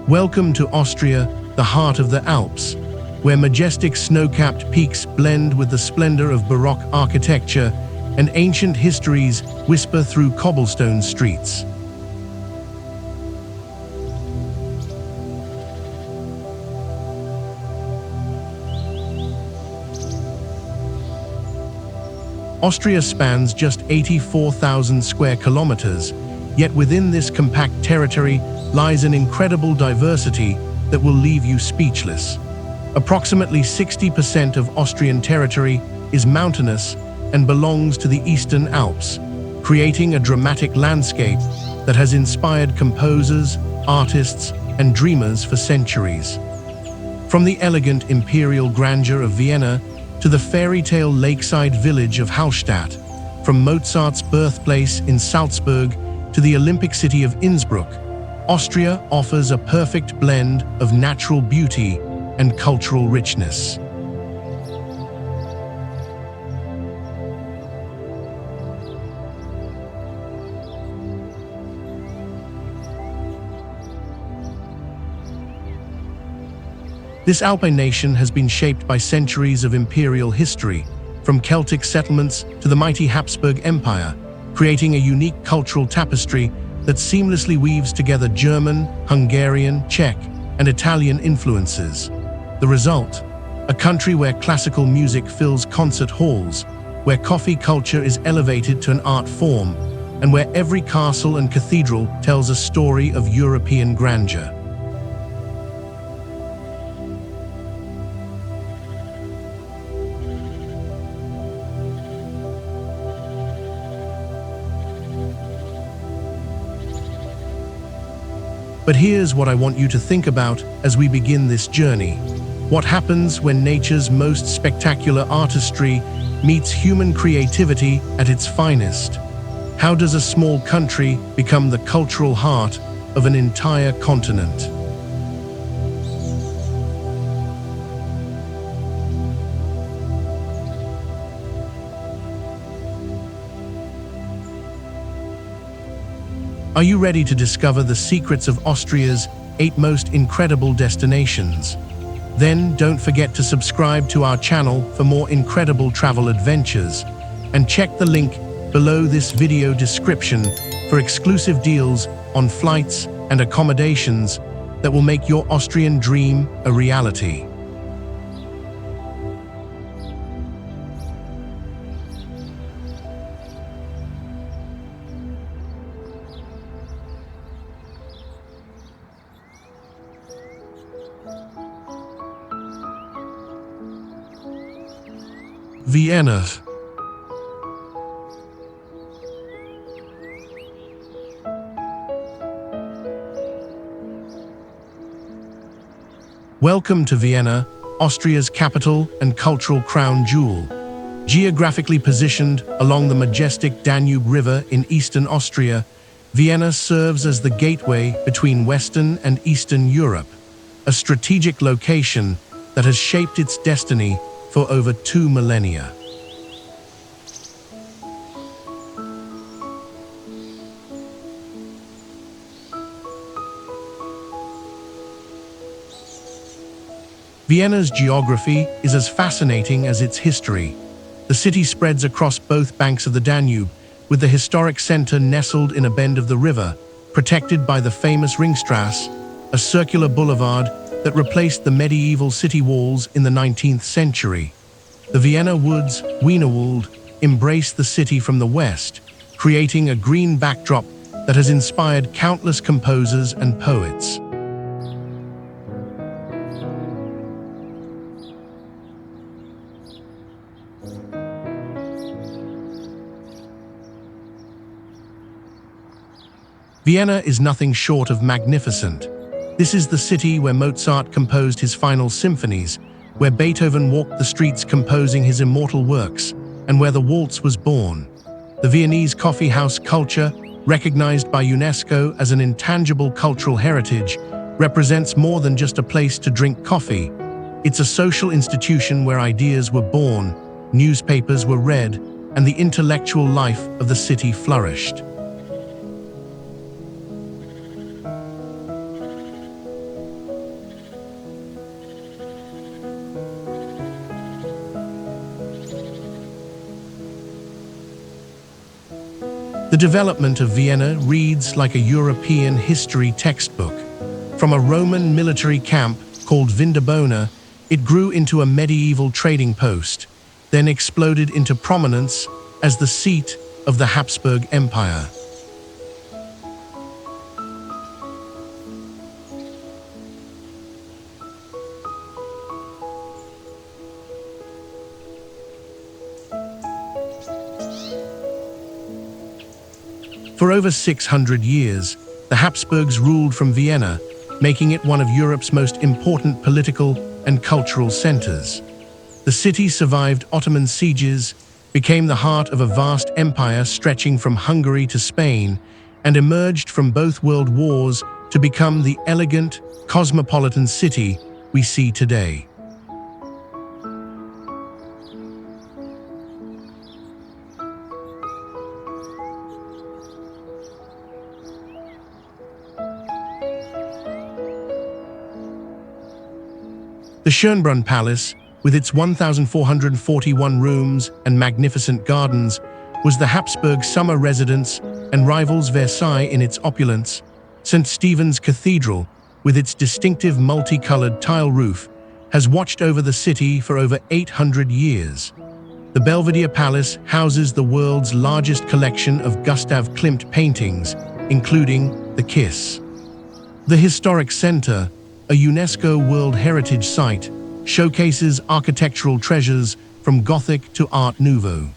Welcome to Austria, the heart of the Alps, where majestic snow-capped peaks blend with the splendor of Baroque architecture and ancient histories whisper through cobblestone streets. Austria spans just 84,000 square kilometers, yet within this compact territory lies an incredible diversity that will leave you speechless. Approximately 60% of Austrian territory is mountainous and belongs to the Eastern Alps, creating a dramatic landscape that has inspired composers, artists, and dreamers for centuries. From the elegant imperial grandeur of Vienna to the fairy tale lakeside village of Hallstatt, from Mozart's birthplace in Salzburg to the Olympic city of Innsbruck, Austria offers a perfect blend of natural beauty and cultural richness. This Alpine nation has been shaped by centuries of imperial history, from Celtic settlements to the mighty Habsburg Empire, creating a unique cultural tapestry that seamlessly weaves together German, Hungarian, Czech, and Italian influences. The result? A country where classical music fills concert halls, where coffee culture is elevated to an art form, and where every castle and cathedral tells a story of European grandeur. But here's what I want you to think about as we begin this journey. What happens when nature's most spectacular artistry meets human creativity at its finest? How does a small country become the cultural heart of an entire continent? Are you ready to discover the secrets of Austria's 8 most incredible destinations? Then don't forget to subscribe to our channel for more incredible travel adventures, and check the link below this video description for exclusive deals on flights and accommodations that will make your Austrian dream a reality. Vienna. Welcome to Vienna, Austria's capital and cultural crown jewel. Geographically positioned along the majestic Danube River in eastern Austria, Vienna serves as the gateway between Western and Eastern Europe, a strategic location that has shaped its destiny for over 2 millennia. Vienna's geography is as fascinating as its history. The city spreads across both banks of the Danube, with the historic center nestled in a bend of the river, protected by the famous Ringstrasse, a circular boulevard that replaced the medieval city walls in the 19th century. The Vienna Woods, Wienerwald, embrace the city from the west, creating a green backdrop that has inspired countless composers and poets. Vienna is nothing short of magnificent. This is the city where Mozart composed his final symphonies, where Beethoven walked the streets composing his immortal works, and where the waltz was born. The Viennese coffee house culture, recognized by UNESCO as an intangible cultural heritage, represents more than just a place to drink coffee. It's a social institution where ideas were born, newspapers were read, and the intellectual life of the city flourished. The development of Vienna reads like a European history textbook. From a Roman military camp called Vindobona, it grew into a medieval trading post, then exploded into prominence as the seat of the Habsburg Empire. For over 600 years, the Habsburgs ruled from Vienna, making it one of Europe's most important political and cultural centers. The city survived Ottoman sieges, became the heart of a vast empire stretching from Hungary to Spain, and emerged from both world wars to become the elegant, cosmopolitan city we see today. The Schönbrunn Palace, with its 1,441 rooms and magnificent gardens, was the Habsburg summer residence and rivals Versailles in its opulence. St. Stephen's Cathedral, with its distinctive multicolored tile roof, has watched over the city for over 800 years. The Belvedere Palace houses the world's largest collection of Gustav Klimt paintings, including The Kiss. The Historic Center, a UNESCO World Heritage Site, showcases architectural treasures from Gothic to Art Nouveau.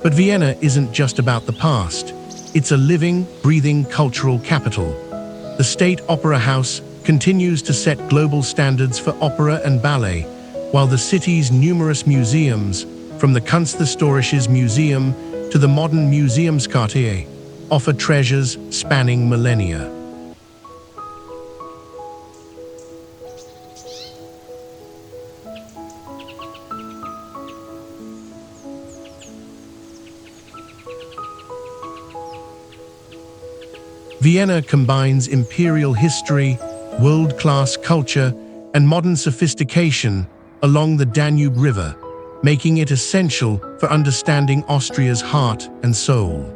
But Vienna isn't just about the past. It's a living, breathing cultural capital. The State Opera House continues to set global standards for opera and ballet, while the city's numerous museums, from the Kunsthistorisches Museum to the modern Museumsquartier, offer treasures spanning millennia. Vienna combines imperial history, world-class culture, and modern sophistication along the Danube River, making it essential for understanding Austria's heart and soul.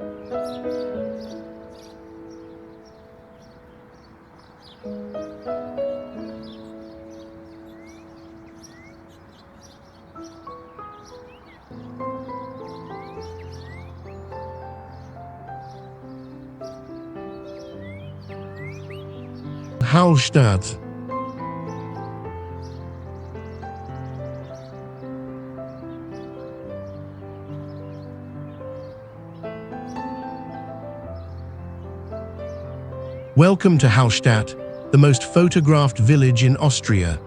Hallstatt. Welcome to Hallstatt, the most photographed village in Austria.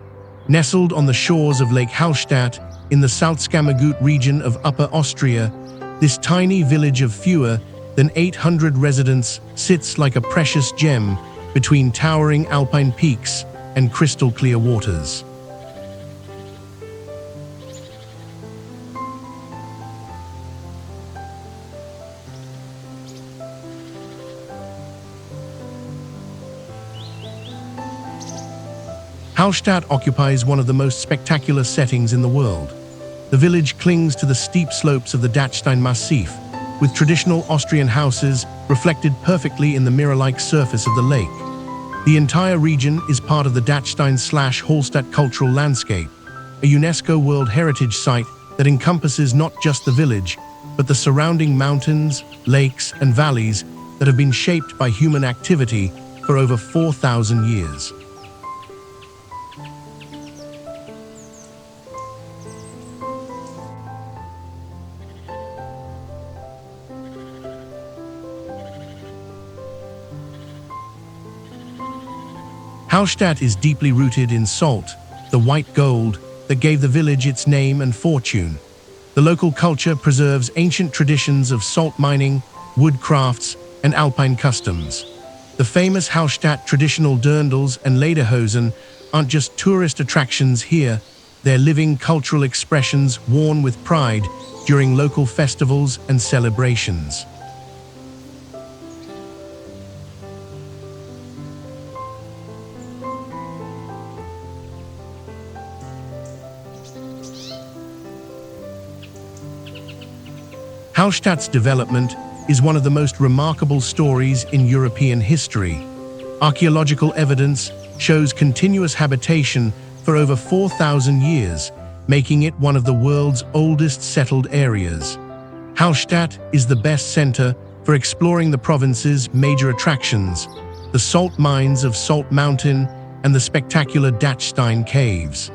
Nestled on the shores of Lake Hallstatt in the Salzkammergut region of Upper Austria, this tiny village of fewer than 800 residents sits like a precious gem between towering alpine peaks and crystal-clear waters. Hallstatt occupies one of the most spectacular settings in the world. The village clings to the steep slopes of the Dachstein Massif, with traditional Austrian houses reflected perfectly in the mirror-like surface of the lake. The entire region is part of the Dachstein/Hallstatt cultural landscape, a UNESCO World Heritage Site that encompasses not just the village, but the surrounding mountains, lakes, and valleys that have been shaped by human activity for over 4,000 years. Hallstatt is deeply rooted in salt, the white gold that gave the village its name and fortune. The local culture preserves ancient traditions of salt mining, wood crafts, and alpine customs. The famous Hallstatt traditional dirndls and lederhosen aren't just tourist attractions here, they're living cultural expressions worn with pride during local festivals and celebrations. Hallstatt's development is one of the most remarkable stories in European history. Archaeological evidence shows continuous habitation for over 4,000 years, making it one of the world's oldest settled areas. Hallstatt is the best center for exploring the province's major attractions, the salt mines of Salt Mountain and the spectacular Dachstein caves.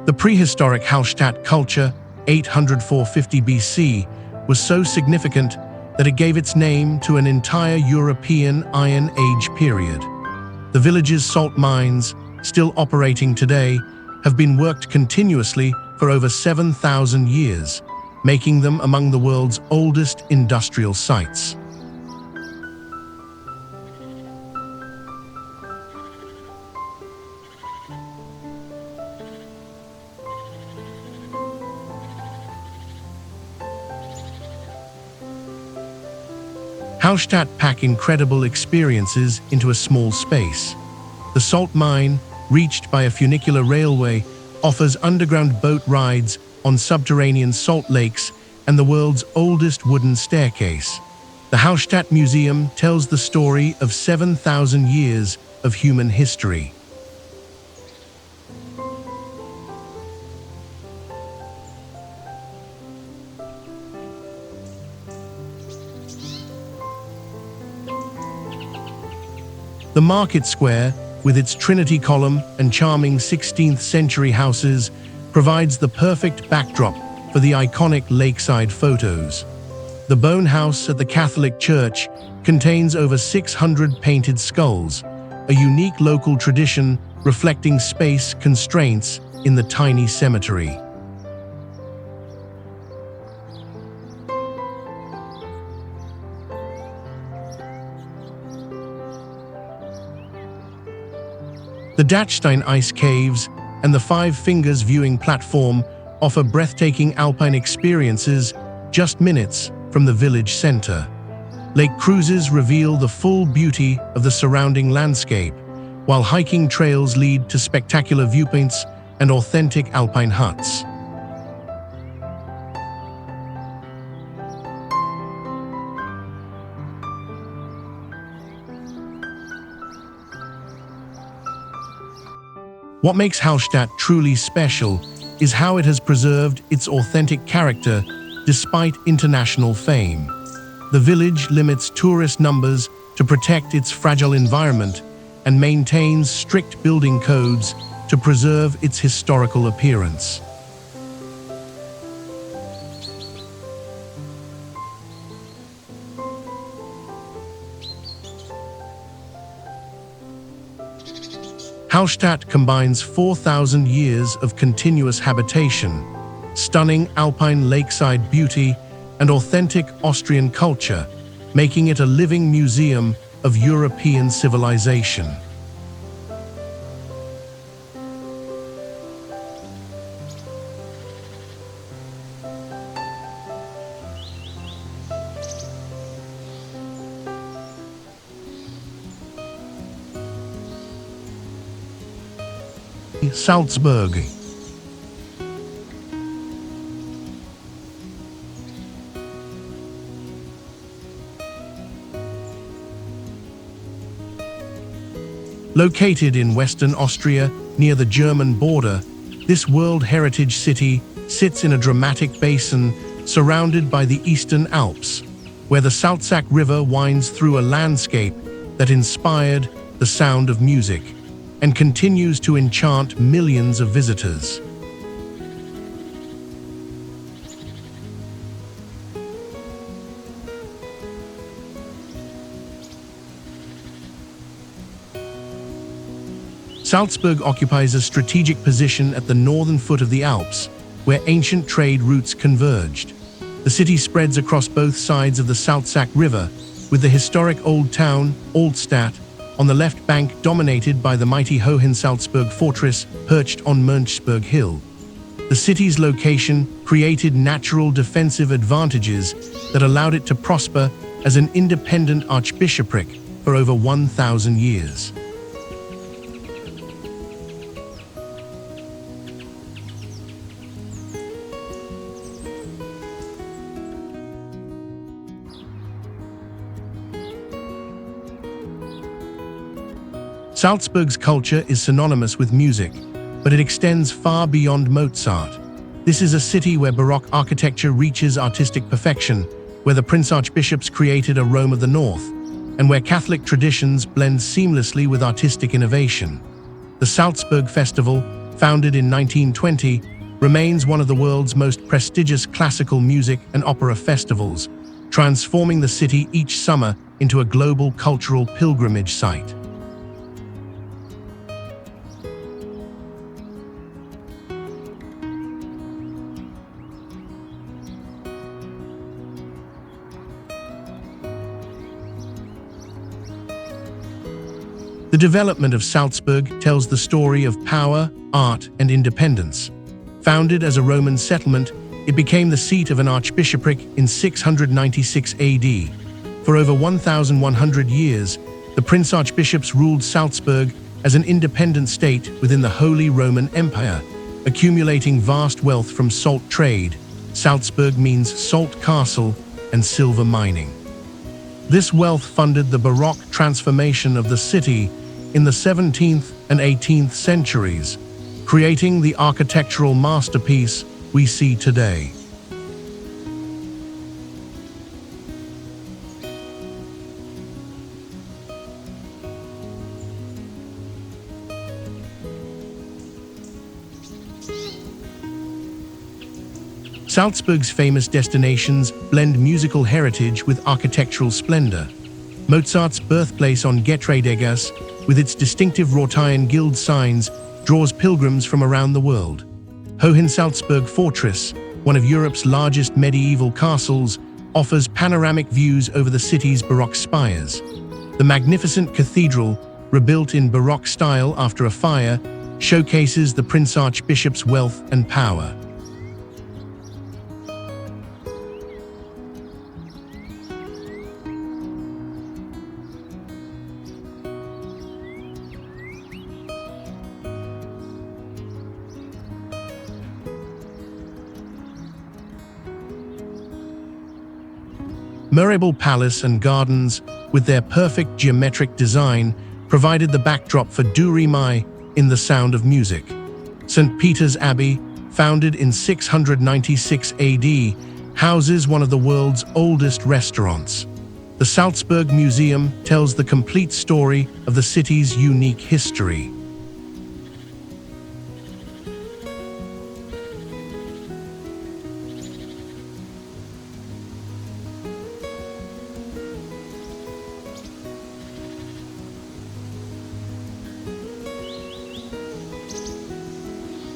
The prehistoric Hallstatt culture, 800–450 BC, was so significant that it gave its name to an entire European Iron Age period. The village's salt mines, still operating today, have been worked continuously for over 7,000 years, making them among the world's oldest industrial sites. Hallstatt pack incredible experiences into a small space. The salt mine, reached by a funicular railway, offers underground boat rides on subterranean salt lakes and the world's oldest wooden staircase. The Hallstatt Museum tells the story of 7,000 years of human history. The market square, with its Trinity column and charming 16th-century houses, provides the perfect backdrop for the iconic lakeside photos. The Bone House at the Catholic Church contains over 600 painted skulls, a unique local tradition reflecting space constraints in the tiny cemetery. The Dachstein ice caves and the Five Fingers viewing platform offer breathtaking alpine experiences just minutes from the village center. Lake cruises reveal the full beauty of the surrounding landscape, while hiking trails lead to spectacular viewpoints and authentic alpine huts. What makes Hallstatt truly special is how it has preserved its authentic character despite international fame. The village limits tourist numbers to protect its fragile environment and maintains strict building codes to preserve its historical appearance. Hallstatt combines 4,000 years of continuous habitation, stunning alpine lakeside beauty, and authentic Austrian culture, making it a living museum of European civilization. Salzburg. Located in western Austria near the German border, this World Heritage City sits in a dramatic basin surrounded by the eastern Alps, where the Salzach River winds through a landscape that inspired the sound of music and continues to enchant millions of visitors. Salzburg occupies a strategic position at the northern foot of the Alps, where ancient trade routes converged. The city spreads across both sides of the Salzach River, with the historic old town, Hallstatt, on the left bank dominated by the mighty Hohensalzburg fortress perched on Mönchsburg Hill. The city's location created natural defensive advantages that allowed it to prosper as an independent archbishopric for over 1,000 years. Salzburg's culture is synonymous with music, but it extends far beyond Mozart. This is a city where Baroque architecture reaches artistic perfection, where the Prince Archbishops created a Rome of the North, and where Catholic traditions blend seamlessly with artistic innovation. The Salzburg Festival, founded in 1920, remains one of the world's most prestigious classical music and opera festivals, transforming the city each summer into a global cultural pilgrimage site. The development of Salzburg tells the story of power, art, and independence. Founded as a Roman settlement, it became the seat of an archbishopric in 696 AD. For over 1,100 years, the Prince Archbishops ruled Salzburg as an independent state within the Holy Roman Empire, accumulating vast wealth from salt trade. Salzburg means salt castle and silver mining. This wealth funded the Baroque transformation of the city in the 17th and 18th centuries, creating the architectural masterpiece we see today. Salzburg's famous destinations blend musical heritage with architectural splendor. Mozart's birthplace on Getreidegasse, with its distinctive Rotaian guild signs, draws pilgrims from around the world. Hohensalzburg Fortress, one of Europe's largest medieval castles, offers panoramic views over the city's Baroque spires. The magnificent cathedral, rebuilt in Baroque style after a fire, showcases the Prince Archbishop's wealth and power. Mirable Palace and gardens, with their perfect geometric design, provided the backdrop for Du Mai in The Sound of Music. St. Peter's Abbey, founded in 696 AD, houses one of the world's oldest restaurants. The Salzburg Museum tells the complete story of the city's unique history.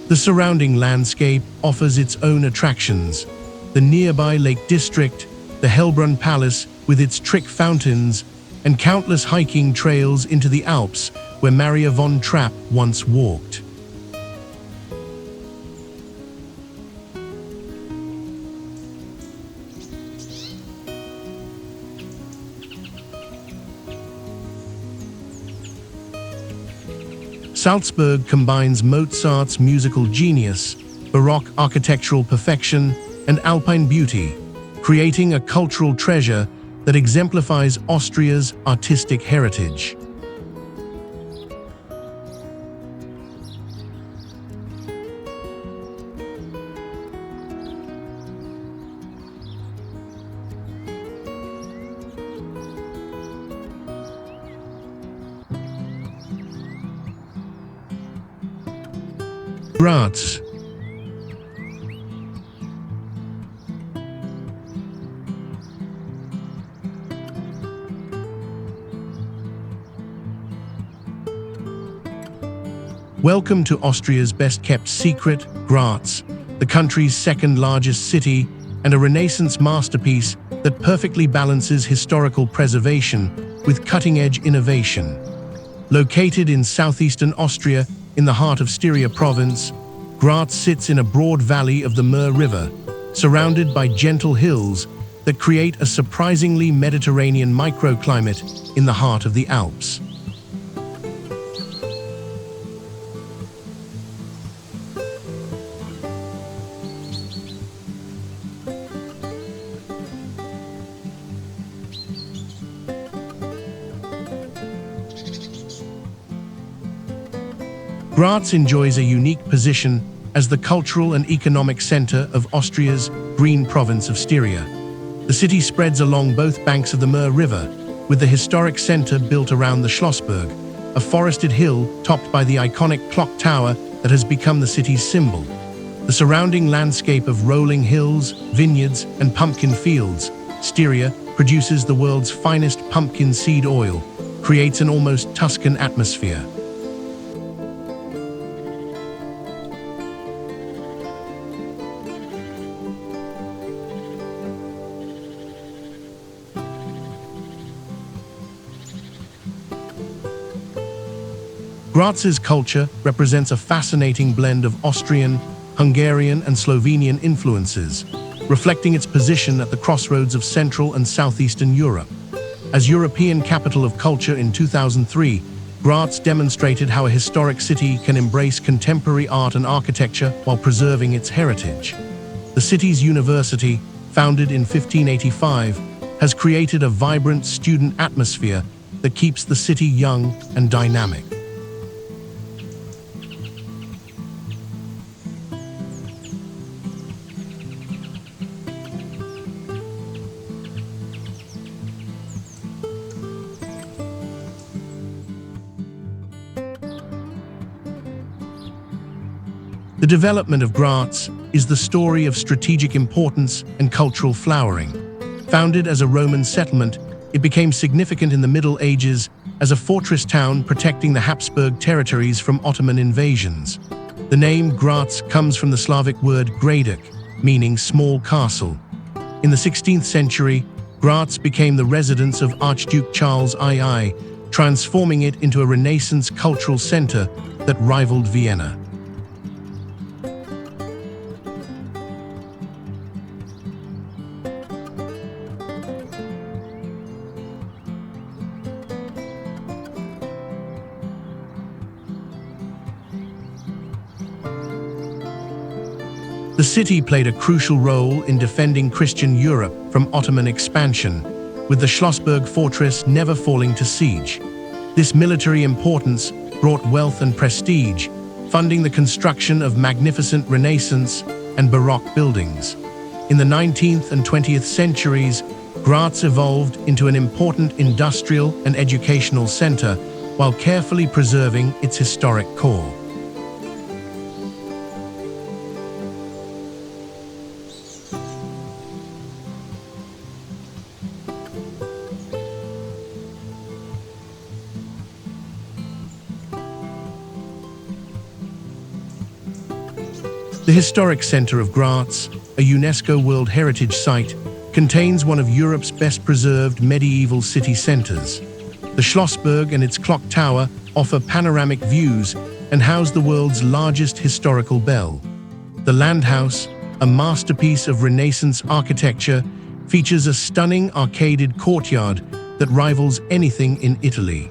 The surrounding landscape offers its own attractions. The nearby Lake District, the Hellbrunn Palace with its trick fountains, and countless hiking trails into the Alps where Maria von Trapp once walked. Salzburg combines Mozart's musical genius, Baroque architectural perfection, and alpine beauty, creating a cultural treasure that exemplifies Austria's artistic heritage. Graz. Welcome to Austria's best-kept secret, Graz, the country's second-largest city and a Renaissance masterpiece that perfectly balances historical preservation with cutting-edge innovation. Located in southeastern Austria, in the heart of Styria province, Graz sits in a broad valley of the Mur River, surrounded by gentle hills that create a surprisingly Mediterranean microclimate in the heart of the Alps. Graz enjoys a unique position as the cultural and economic center of Austria's green province of Styria. The city spreads along both banks of the Mur River, with the historic center built around the Schlossberg, a forested hill topped by the iconic clock tower that has become the city's symbol. The surrounding landscape of rolling hills, vineyards, and pumpkin fields, Styria produces the world's finest pumpkin seed oil, creates an almost Tuscan atmosphere. Graz's culture represents a fascinating blend of Austrian, Hungarian, and Slovenian influences, reflecting its position at the crossroads of Central and Southeastern Europe. As European Capital of Culture in 2003, Graz demonstrated how a historic city can embrace contemporary art and architecture while preserving its heritage. The city's university, founded in 1585, has created a vibrant student atmosphere that keeps the city young and dynamic. The development of Graz is the story of strategic importance and cultural flowering. Founded as a Roman settlement, it became significant in the Middle Ages as a fortress town protecting the Habsburg territories from Ottoman invasions. The name Graz comes from the Slavic word gradec, meaning small castle. In the 16th century, Graz became the residence of Archduke Charles II, transforming it into a Renaissance cultural center that rivaled Vienna. The city played a crucial role in defending Christian Europe from Ottoman expansion, with the Schlossberg fortress never falling to siege. This military importance brought wealth and prestige, funding the construction of magnificent Renaissance and Baroque buildings. In the 19th and 20th centuries, Graz evolved into an important industrial and educational center while carefully preserving its historic core. The historic center of Graz, a UNESCO World Heritage Site, contains one of Europe's best preserved medieval city centers. The Schlossberg and its clock tower offer panoramic views and house the world's largest historical bell. The Landhaus, a masterpiece of Renaissance architecture, features a stunning arcaded courtyard that rivals anything in Italy.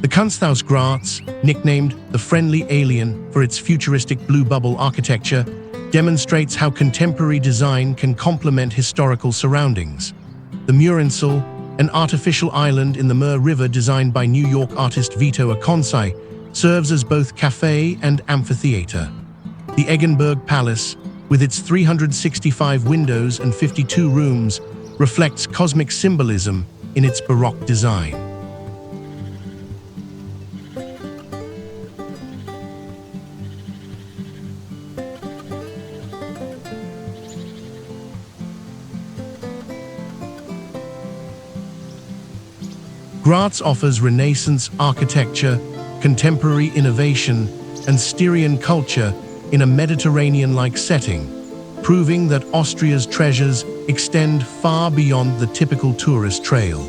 The Kunsthaus Graz, nicknamed the Friendly Alien for its futuristic blue bubble architecture, demonstrates how contemporary design can complement historical surroundings. The Murinsel, an artificial island in the Mur River designed by New York artist Vito Aconsai, serves as both cafe and amphitheater. The Eggenberg Palace, with its 365 windows and 52 rooms, reflects cosmic symbolism in its Baroque design. Graz offers Renaissance architecture, contemporary innovation, and Styrian culture in a Mediterranean-like setting, proving that Austria's treasures extend far beyond the typical tourist trail.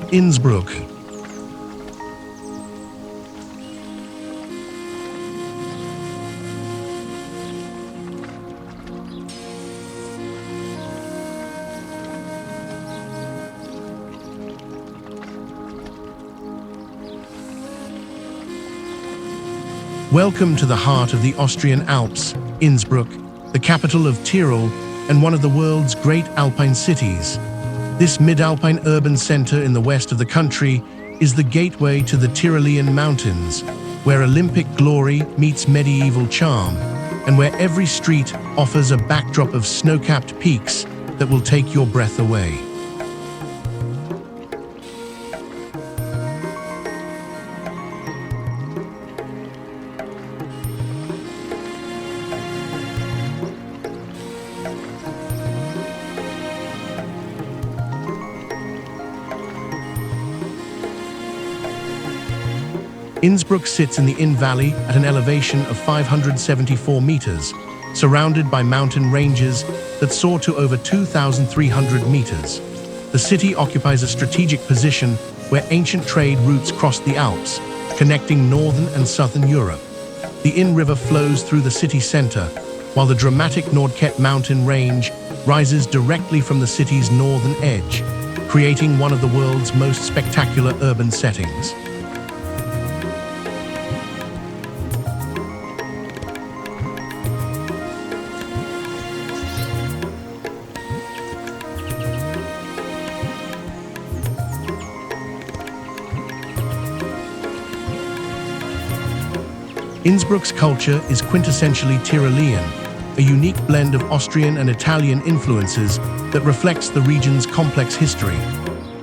Innsbruck. Welcome to the heart of the Austrian Alps, Innsbruck, the capital of Tyrol and one of the world's great alpine cities. This mid-alpine urban center in the west of the country is the gateway to the Tyrolean mountains, where Olympic glory meets medieval charm, and where every street offers a backdrop of snow-capped peaks that will take your breath away. Innsbruck sits in the Inn Valley at an elevation of 574 meters, surrounded by mountain ranges that soar to over 2,300 meters. The city occupies a strategic position where ancient trade routes crossed the Alps, connecting northern and southern Europe. The Inn River flows through the city center, while the dramatic Nordkette mountain range rises directly from the city's northern edge, creating one of the world's most spectacular urban settings. Innsbruck's culture is quintessentially Tyrolean, a unique blend of Austrian and Italian influences that reflects the region's complex history.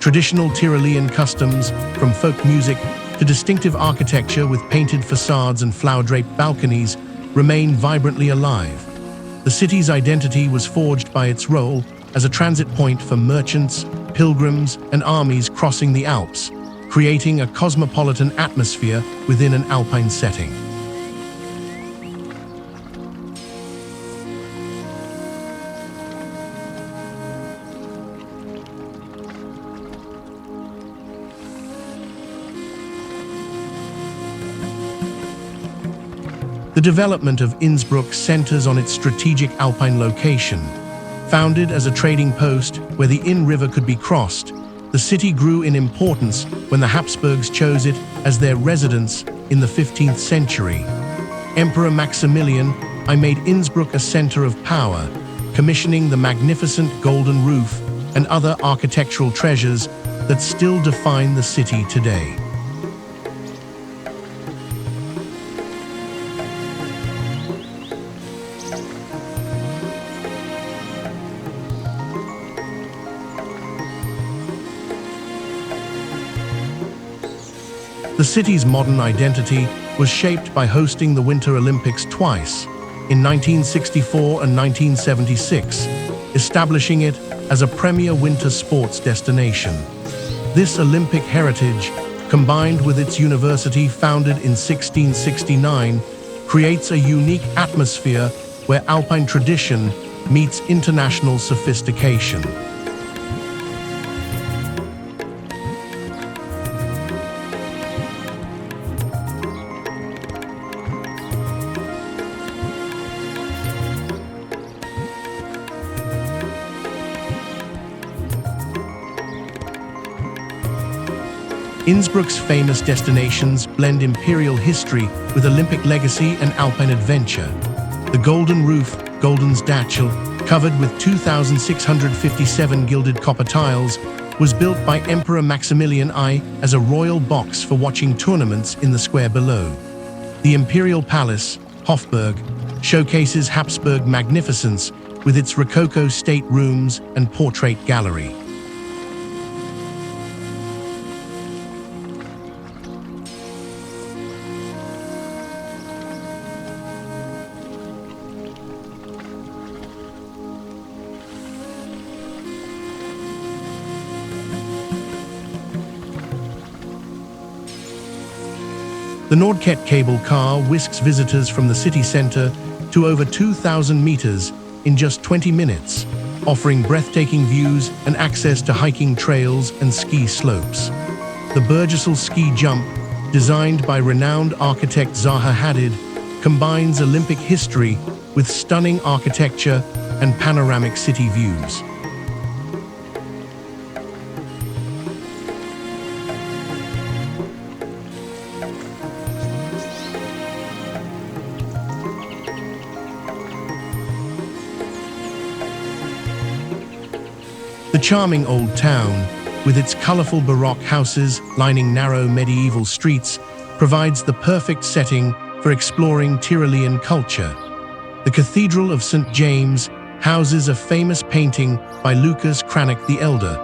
Traditional Tyrolean customs, from folk music to distinctive architecture with painted facades and flower-draped balconies, remain vibrantly alive. The city's identity was forged by its role as a transit point for merchants, pilgrims, and armies crossing the Alps, creating a cosmopolitan atmosphere within an alpine setting. The development of Innsbruck centers on its strategic alpine location. Founded as a trading post where the Inn River could be crossed, the city grew in importance when the Habsburgs chose it as their residence in the 15th century. Emperor Maximilian I made Innsbruck a center of power, commissioning the magnificent golden roof and other architectural treasures that still define the city today. The city's modern identity was shaped by hosting the Winter Olympics twice, in 1964 and 1976, establishing it as a premier winter sports destination. This Olympic heritage, combined with its university founded in 1669, creates a unique atmosphere where alpine tradition meets international sophistication. Innsbruck's famous destinations blend imperial history with Olympic legacy and alpine adventure. The Golden Roof, Golden's Dachel, covered with 2,657 gilded copper tiles, was built by Emperor Maximilian I as a royal box for watching tournaments in the square below. The Imperial Palace, Hofburg, showcases Habsburg magnificence with its Rococo state rooms and portrait gallery. The Nordkette cable car whisks visitors from the city center to over 2,000 meters in just 20 minutes, offering breathtaking views and access to hiking trails and ski slopes. The Burgesal ski jump, designed by renowned architect Zaha Hadid, combines Olympic history with stunning architecture and panoramic city views. The charming old town, with its colorful Baroque houses lining narrow medieval streets, provides the perfect setting for exploring Tyrolean culture. The Cathedral of St. James houses a famous painting by Lucas Cranach the Elder,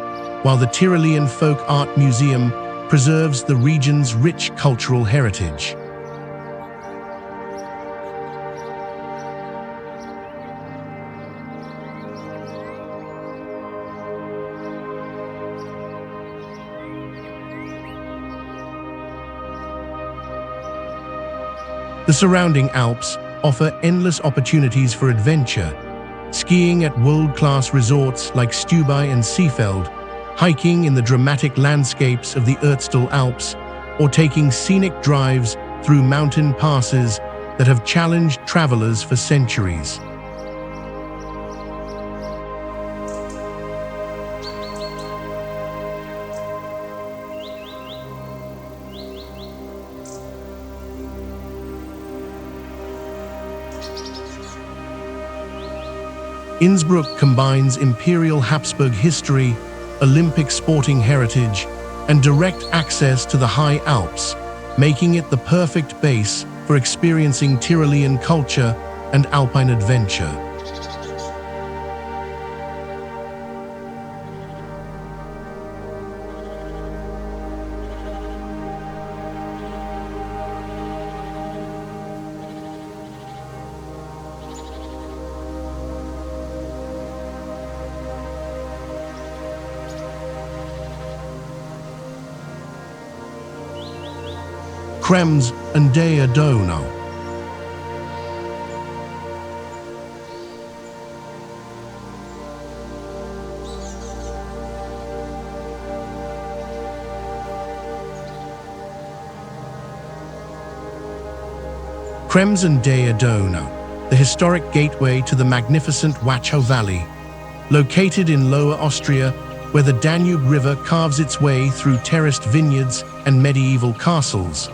while the Tyrolean Folk Art Museum preserves the region's rich cultural heritage. The surrounding Alps offer endless opportunities for adventure, skiing at world-class resorts like Stubai and Seefeld, hiking in the dramatic landscapes of the Ötztal Alps, or taking scenic drives through mountain passes that have challenged travelers for centuries. Innsbruck combines imperial Habsburg history, Olympic sporting heritage, and direct access to the high Alps, making it the perfect base for experiencing Tyrolean culture and alpine adventure. Krems and der Donau. Krems and der Donau, the historic gateway to the magnificent Wachau Valley, located in Lower Austria, where the Danube River carves its way through terraced vineyards and medieval castles.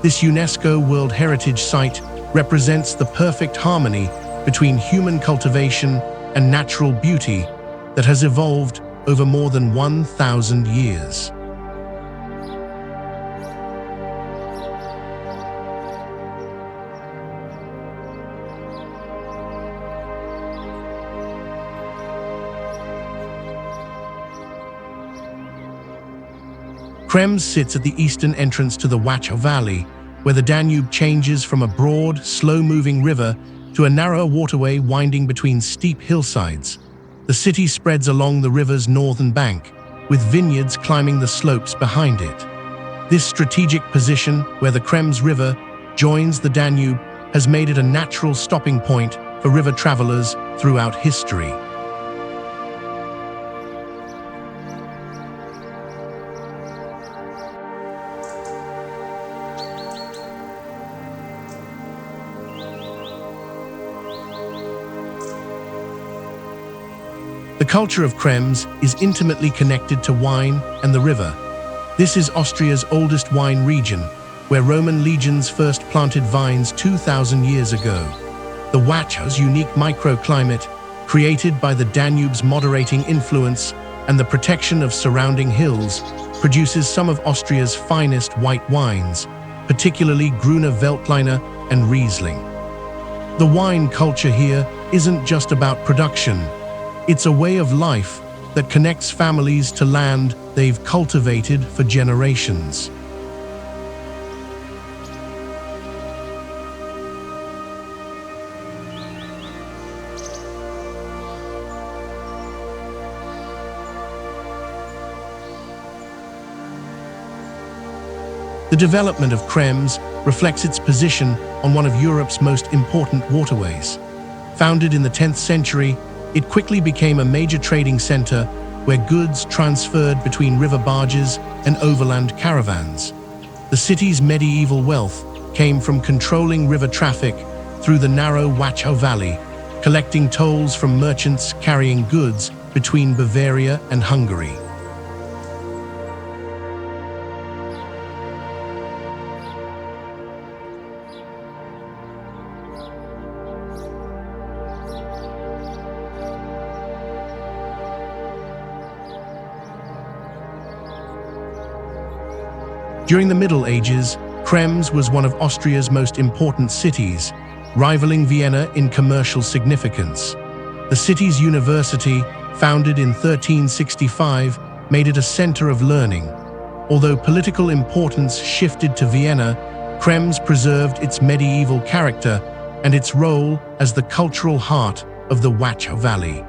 This UNESCO World Heritage Site represents the perfect harmony between human cultivation and natural beauty that has evolved over more than 1,000 years. Krems sits at the eastern entrance to the Wachau Valley, where the Danube changes from a broad, slow-moving river to a narrow waterway winding between steep hillsides. The city spreads along the river's northern bank, with vineyards climbing the slopes behind it. This strategic position, where the Krems River joins the Danube, has made it a natural stopping point for river travelers throughout history. The culture of Krems is intimately connected to wine and the river. This is Austria's oldest wine region, where Roman legions first planted vines 2,000 years ago. The Wachau's unique microclimate, created by the Danube's moderating influence and the protection of surrounding hills, produces some of Austria's finest white wines, particularly Grüner Veltliner and Riesling. The wine culture here isn't just about production. It's a way of life that connects families to land they've cultivated for generations. The development of Krems reflects its position on one of Europe's most important waterways. Founded in the 10th century, it quickly became a major trading center where goods transferred between river barges and overland caravans. The city's medieval wealth came from controlling river traffic through the narrow Wachau Valley, collecting tolls from merchants carrying goods between Bavaria and Hungary. During the Middle Ages, Krems was one of Austria's most important cities, rivaling Vienna in commercial significance. The city's university, founded in 1365, made it a center of learning. Although political importance shifted to Vienna, Krems preserved its medieval character and its role as the cultural heart of the Wachau Valley.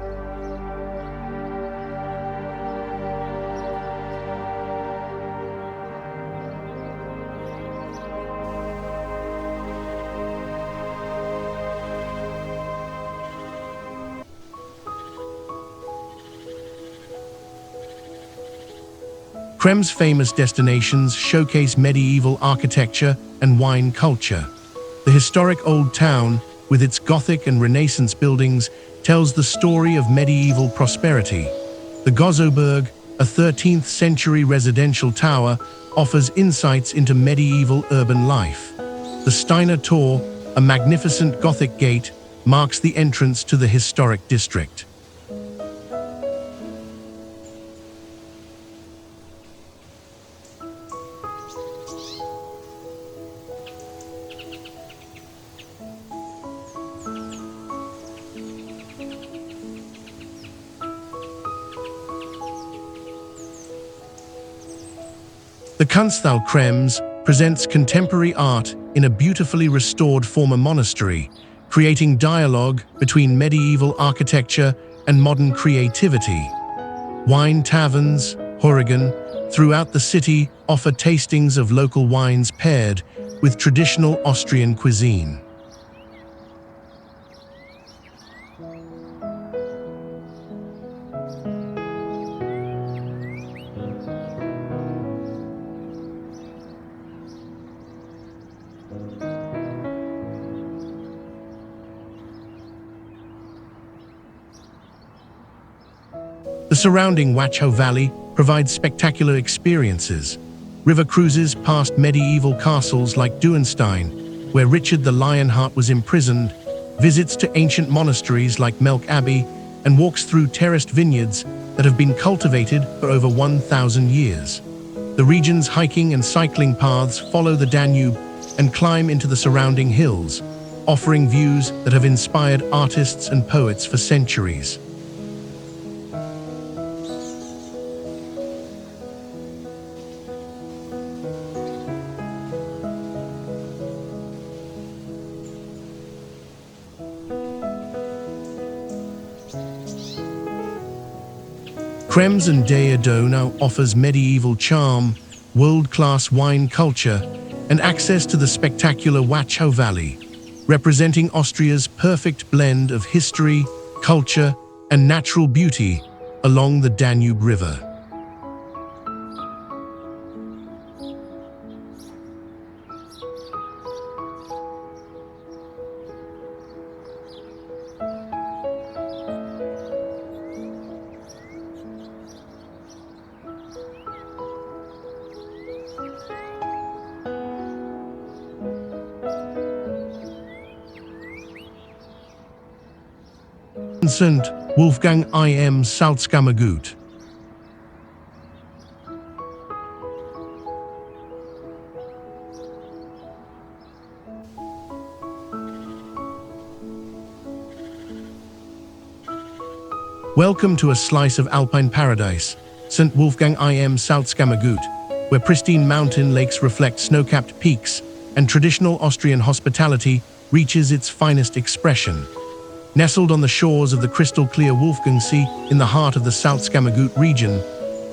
Krems' famous destinations showcase medieval architecture and wine culture. The historic Old Town, with its Gothic and Renaissance buildings, tells the story of medieval prosperity. The Gozowburg, a 13th-century residential tower, offers insights into medieval urban life. The Steiner Tor, a magnificent Gothic gate, marks the entrance to the historic district. The Kunsthalle Krems presents contemporary art in a beautifully restored former monastery, creating dialogue between medieval architecture and modern creativity. Wine taverns, Hurigan, throughout the city offer tastings of local wines paired with traditional Austrian cuisine. The surrounding Wachau Valley provides spectacular experiences. River cruises past medieval castles like Duenstein, where Richard the Lionheart was imprisoned, visits to ancient monasteries like Melk Abbey, and walks through terraced vineyards that have been cultivated for over 1,000 years. The region's hiking and cycling paths follow the Danube and climb into the surrounding hills, offering views that have inspired artists and poets for centuries. Krems and now offers medieval charm, world-class wine culture, and access to the spectacular Wachau Valley, representing Austria's perfect blend of history, culture, and natural beauty along the Danube River. St. Wolfgang im Salzkammergut. Welcome to a slice of alpine paradise, St. Wolfgang im Salzkammergut, where pristine mountain lakes reflect snow-capped peaks and traditional Austrian hospitality reaches its finest expression. Nestled on the shores of the crystal-clear Wolfgangsee in the heart of the Salzkammergut region,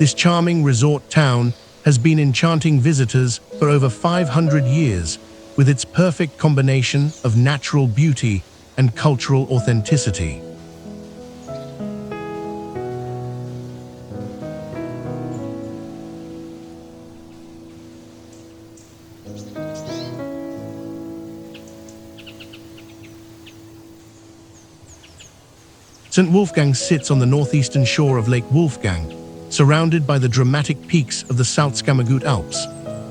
this charming resort town has been enchanting visitors for over 500 years, with its perfect combination of natural beauty and cultural authenticity. St. Wolfgang sits on the northeastern shore of Lake Wolfgang, surrounded by the dramatic peaks of the Salzburg Alps.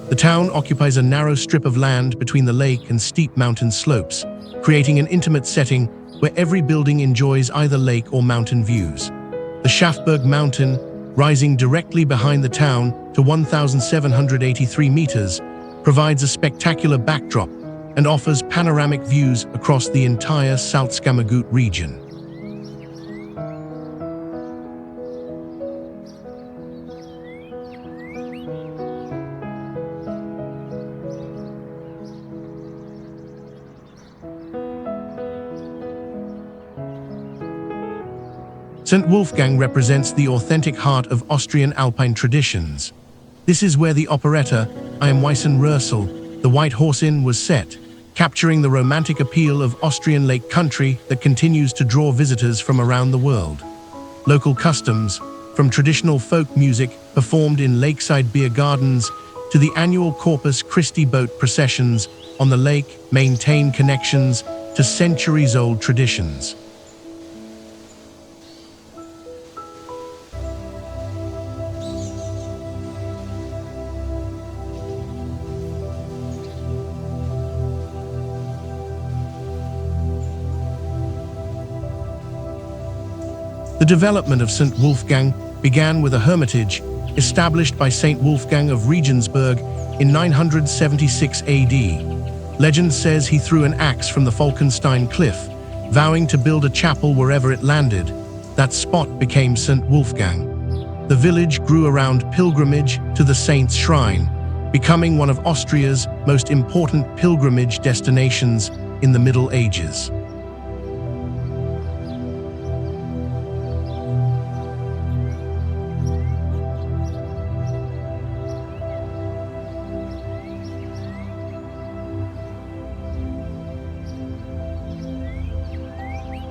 The town occupies a narrow strip of land between the lake and steep mountain slopes, creating an intimate setting where every building enjoys either lake or mountain views. The Schafberg Mountain, rising directly behind the town to 1,783 meters, provides a spectacular backdrop and offers panoramic views across the entire Salzburg region. St. Wolfgang represents the authentic heart of Austrian alpine traditions. This is where the operetta I Am Weißen Rössel, The White Horse Inn, was set, capturing the romantic appeal of Austrian lake country that continues to draw visitors from around the world. Local customs, from traditional folk music performed in lakeside beer gardens to the annual Corpus Christi boat processions on the lake, maintain connections to centuries-old traditions. The development of St. Wolfgang began with a hermitage established by St. Wolfgang of Regensburg in 976 AD. Legend says he threw an axe from the Falkenstein cliff, vowing to build a chapel wherever it landed. That spot became St. Wolfgang. The village grew around pilgrimage to the saint's shrine, becoming one of Austria's most important pilgrimage destinations in the Middle Ages.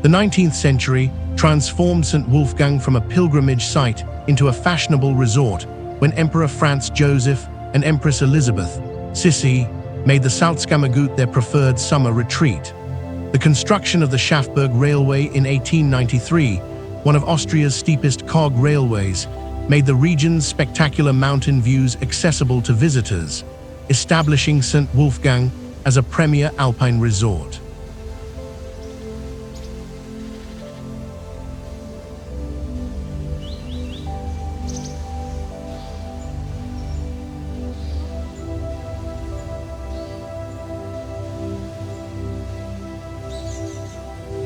The 19th century transformed St. Wolfgang from a pilgrimage site into a fashionable resort when Emperor Franz Joseph and Empress Elizabeth, Sissi, made the Salzkammergut their preferred summer retreat. The construction of the Schafberg Railway in 1893, one of Austria's steepest cog railways, made the region's spectacular mountain views accessible to visitors, establishing St. Wolfgang as a premier alpine resort.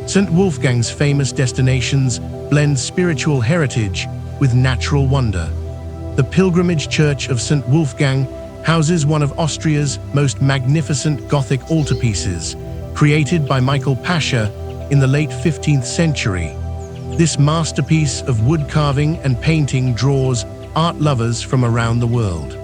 St. Wolfgang's famous destinations blend spiritual heritage with natural wonder. The pilgrimage church of St. Wolfgang houses one of Austria's most magnificent Gothic altarpieces, created by Michael Pasha in the late 15th century. This masterpiece of wood carving and painting draws art lovers from around the world.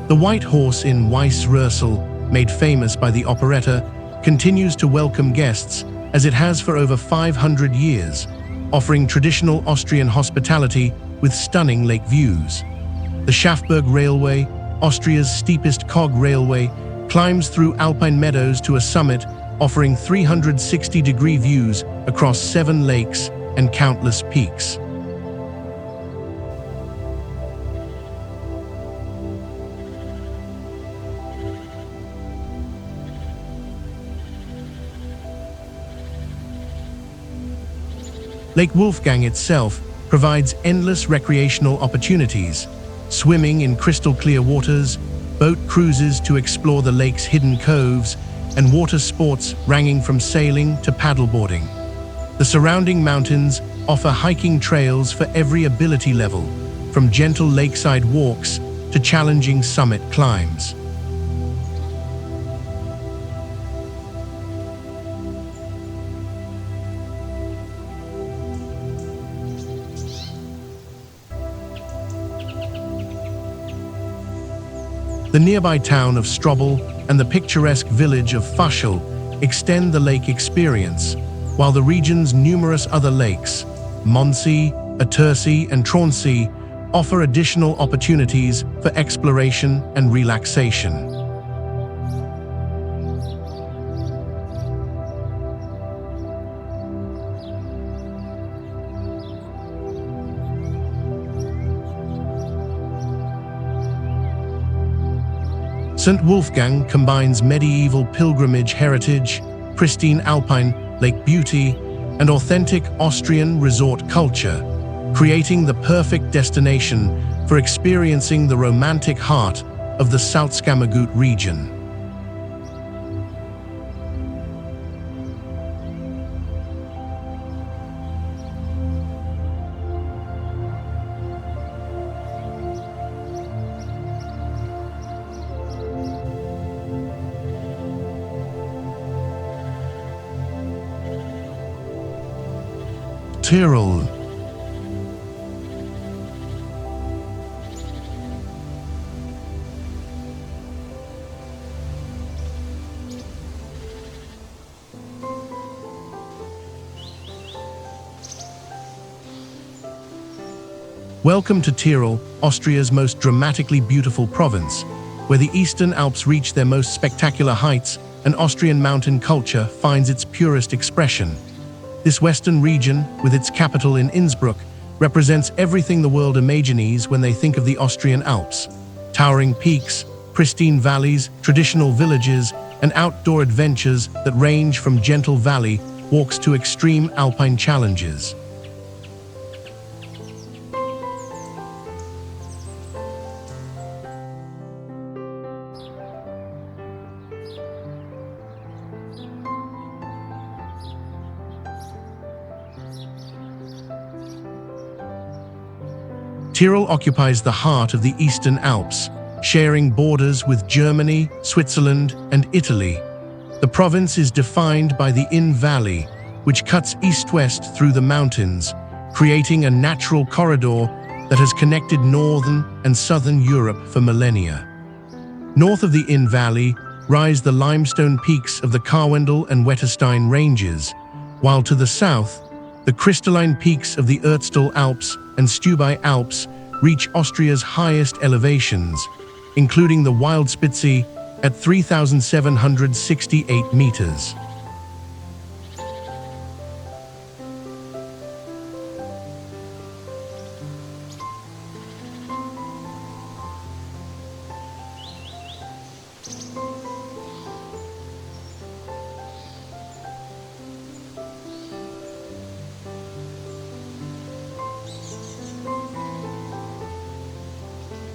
The White Horse in Weiss Rössel, made famous by the operetta, continues to welcome guests as it has for over 500 years, offering traditional Austrian hospitality with stunning lake views. The Schafberg Railway, Austria's steepest cog railway, climbs through alpine meadows to a summit, offering 360-degree views across 7 lakes and countless peaks. Lake Wolfgang itself provides endless recreational opportunities, swimming in crystal-clear waters, boat cruises to explore the lake's hidden coves, and water sports ranging from sailing to paddleboarding. The surrounding mountains offer hiking trails for every ability level, from gentle lakeside walks to challenging summit climbs. The nearby town of Strobel and the picturesque village of Fuschel extend the lake experience, while the region's numerous other lakes, Mondsee, Attersee, and Tronsee, offer additional opportunities for exploration and relaxation. St. Wolfgang combines medieval pilgrimage heritage, pristine alpine lake beauty, and authentic Austrian resort culture, creating the perfect destination for experiencing the romantic heart of the Salzkammergut region. Tyrol. Welcome to Tyrol, Austria's most dramatically beautiful province, where the Eastern Alps reach their most spectacular heights and Austrian mountain culture finds its purest expression. This western region, with its capital in Innsbruck, represents everything the world imagines when they think of the Austrian Alps. Towering peaks, pristine valleys, traditional villages, and outdoor adventures that range from gentle valley walks to extreme alpine challenges. Tyrol occupies the heart of the Eastern Alps, sharing borders with Germany, Switzerland, and Italy. The province is defined by the Inn Valley, which cuts east-west through the mountains, creating a natural corridor that has connected northern and southern Europe for millennia. North of the Inn Valley rise the limestone peaks of the Karwendel and Wetterstein ranges, while to the south, the crystalline peaks of the Ötztal Alps and Stubai Alps reach Austria's highest elevations, including the Wildspitze at 3,768 meters.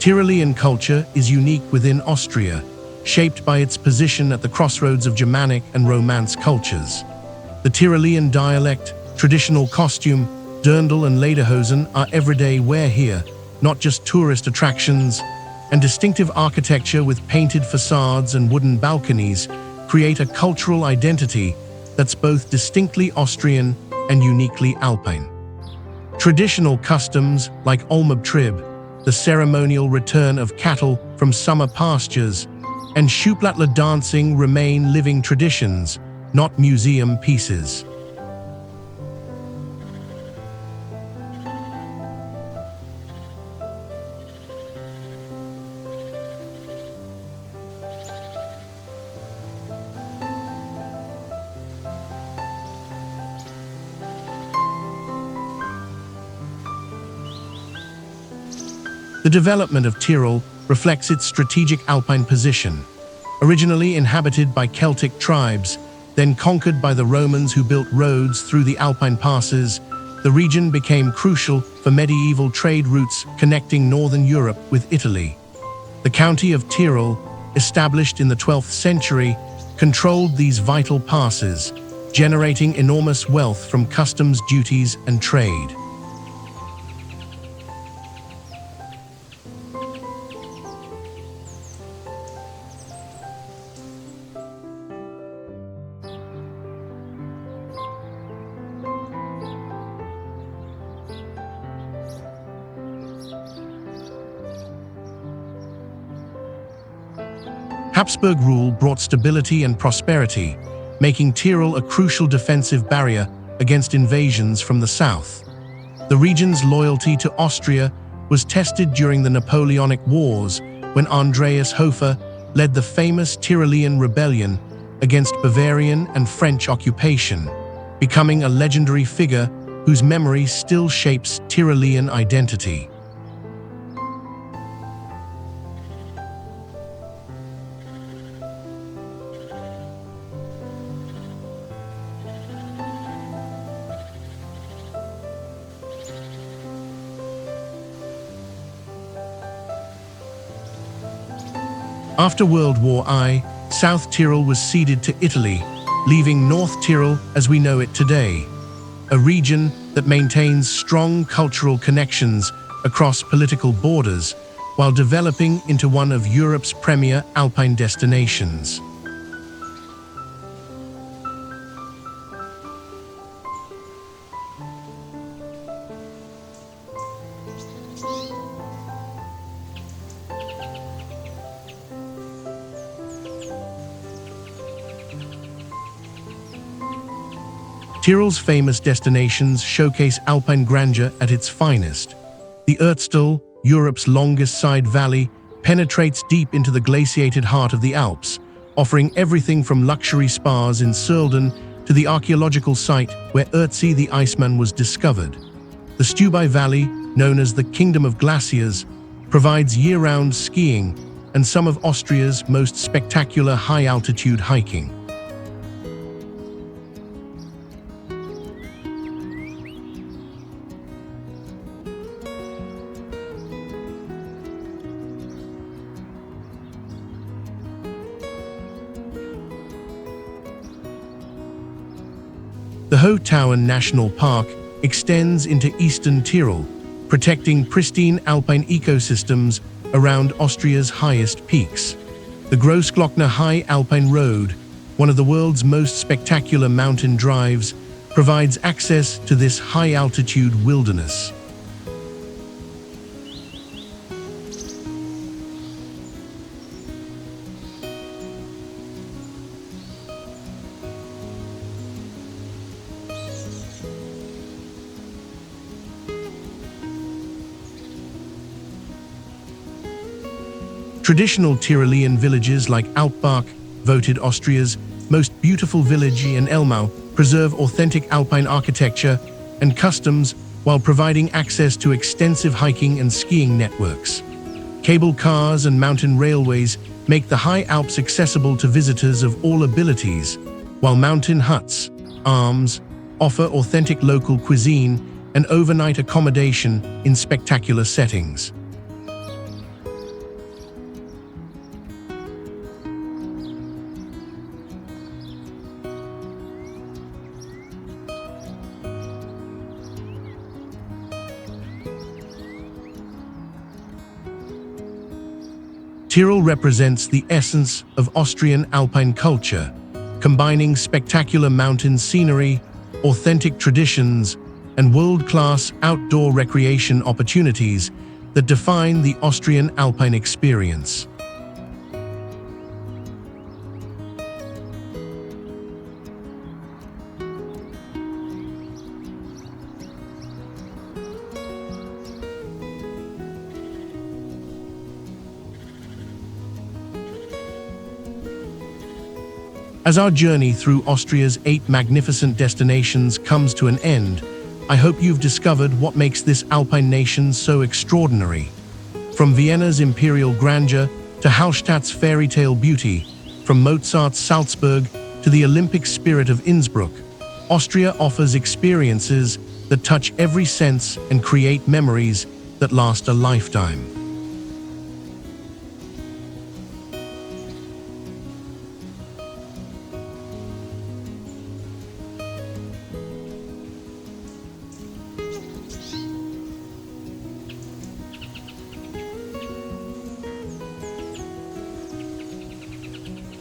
Tyrolean culture is unique within Austria, shaped by its position at the crossroads of Germanic and Romance cultures. The Tyrolean dialect, traditional costume, dirndl and lederhosen are everyday wear here, not just tourist attractions, and distinctive architecture with painted facades and wooden balconies create a cultural identity that's both distinctly Austrian and uniquely Alpine. Traditional customs like Olmabtrib, the ceremonial return of cattle from summer pastures, and Schuhplattler dancing remain living traditions, not museum pieces. The development of Tyrol reflects its strategic alpine position. Originally inhabited by Celtic tribes, then conquered by the Romans who built roads through the Alpine passes, the region became crucial for medieval trade routes connecting northern Europe with Italy. The county of Tyrol, established in the 12th century, controlled these vital passes, generating enormous wealth from customs duties and trade. Habsburg rule brought stability and prosperity, making Tyrol a crucial defensive barrier against invasions from the south. The region's loyalty to Austria was tested during the Napoleonic Wars when Andreas Hofer led the famous Tyrolean rebellion against Bavarian and French occupation, becoming a legendary figure whose memory still shapes Tyrolean identity. After World War I, South Tyrol was ceded to Italy, leaving North Tyrol as we know it today, a region that maintains strong cultural connections across political borders while developing into one of Europe's premier alpine destinations. Tyrol's famous destinations showcase alpine grandeur at its finest. The Ötztal, Europe's longest side valley, penetrates deep into the glaciated heart of the Alps, offering everything from luxury spas in Sölden to the archaeological site where Ötzi the Iceman was discovered. The Stubai Valley, known as the Kingdom of Glaciers, provides year-round skiing and some of Austria's most spectacular high-altitude hiking. The Wachau National Park extends into eastern Tyrol, protecting pristine alpine ecosystems around Austria's highest peaks. The Großglockner High Alpine Road, one of the world's most spectacular mountain drives, provides access to this high-altitude wilderness. Traditional Tyrolean villages like Alpbach, voted Austria's most beautiful village in Elmau, preserve authentic alpine architecture and customs while providing access to extensive hiking and skiing networks. Cable cars and mountain railways make the high Alps accessible to visitors of all abilities, while mountain huts, arms, offer authentic local cuisine and overnight accommodation in spectacular settings. Tyrol represents the essence of Austrian alpine culture, combining spectacular mountain scenery, authentic traditions, and world-class outdoor recreation opportunities that define the Austrian alpine experience. As our journey through Austria's 8 magnificent destinations comes to an end, I hope you've discovered what makes this alpine nation so extraordinary. From Vienna's imperial grandeur to Hallstatt's fairy tale beauty, from Mozart's Salzburg to the Olympic spirit of Innsbruck, Austria offers experiences that touch every sense and create memories that last a lifetime.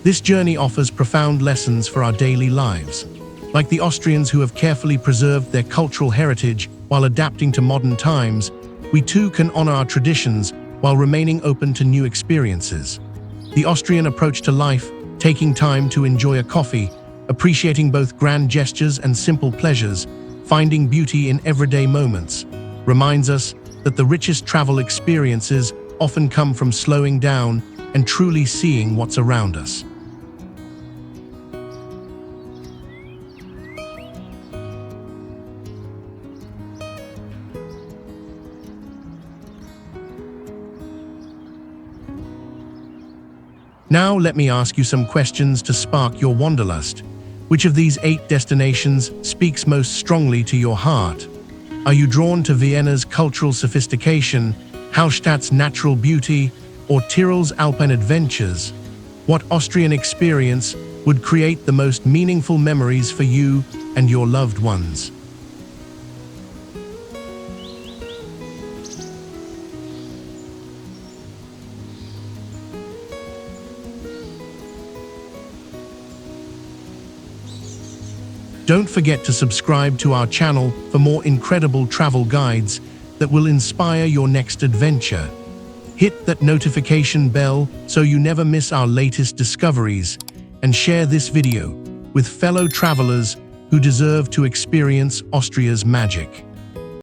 This journey offers profound lessons for our daily lives. Like the Austrians who have carefully preserved their cultural heritage while adapting to modern times, we too can honor our traditions while remaining open to new experiences. The Austrian approach to life, taking time to enjoy a coffee, appreciating both grand gestures and simple pleasures, finding beauty in everyday moments, reminds us that the richest travel experiences often come from slowing down and truly seeing what's around us. Now let me ask you some questions to spark your wanderlust. Which of these 8 destinations speaks most strongly to your heart? Are you drawn to Vienna's cultural sophistication, Hallstatt's natural beauty, or Tyrol's alpine adventures? What Austrian experience would create the most meaningful memories for you and your loved ones? Don't forget to subscribe to our channel for more incredible travel guides that will inspire your next adventure. Hit that notification bell so you never miss our latest discoveries, and share this video with fellow travelers who deserve to experience Austria's magic.